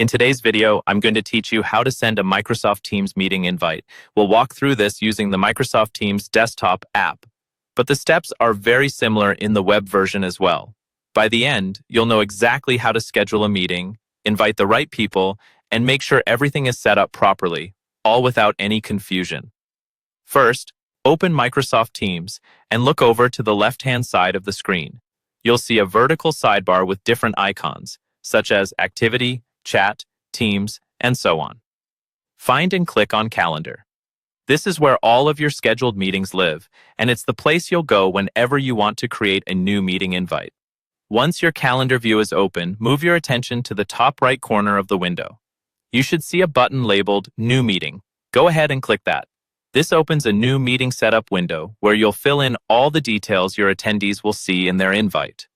In today's video, I'm going to teach you how to send a Microsoft Teams meeting invite. We'll walk through this using the Microsoft Teams desktop app, but the steps are very similar in the web version as well. By the end, you'll know exactly how to schedule a meeting, invite the right people, and make sure everything is set up properly, all without any confusion. First, open Microsoft Teams and look over to the left-hand side of the screen. You'll see a vertical sidebar with different icons, such as Activity, Chat, Teams, and so on. Find and click on Calendar. This is where all of your scheduled meetings live, and it's the place you'll go whenever you want to create a new meeting invite. Once your calendar view is open, move your attention to the top right corner of the window. You should see a button labeled New Meeting. Go ahead and click that. This opens a new meeting setup window where you'll fill in all the details your attendees will see in their invite.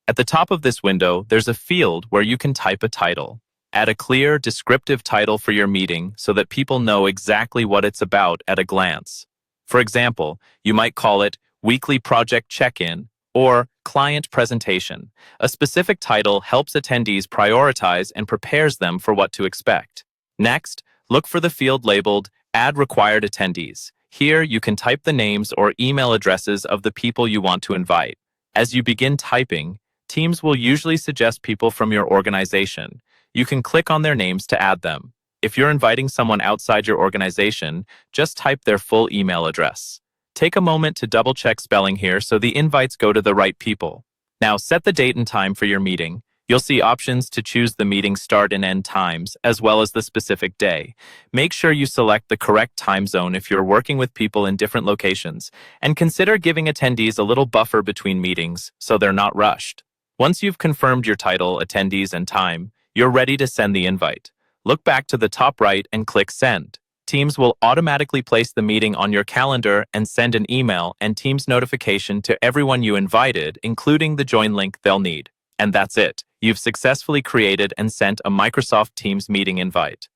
At the top of this window, there's a field where you can type a title. Add a clear, descriptive title for your meeting so that people know exactly what it's about at a glance. For example, you might call it Weekly Project Check-In or Client Presentation. A specific title helps attendees prioritize and prepares them for what to expect. Next, look for the field labeled Add Required Attendees. Here, you can type the names or email addresses of the people you want to invite. As you begin typing, Teams will usually suggest people from your organization. You can click on their names to add them. If you're inviting someone outside your organization, just type their full email address. Take a moment to double-check spelling here so the invites go to the right people. Now set the date and time for your meeting. You'll see options to choose the meeting start and end times, as well as the specific day. Make sure you select the correct time zone if you're working with people in different locations, and consider giving attendees a little buffer between meetings so they're not rushed. Once you've confirmed your title, attendees, and time, you're ready to send the invite. Look back to the top right and click Send. Teams will automatically place the meeting on your calendar and send an email and Teams notification to everyone you invited, including the join link they'll need. And that's it. You've successfully created and sent a Microsoft Teams meeting invite.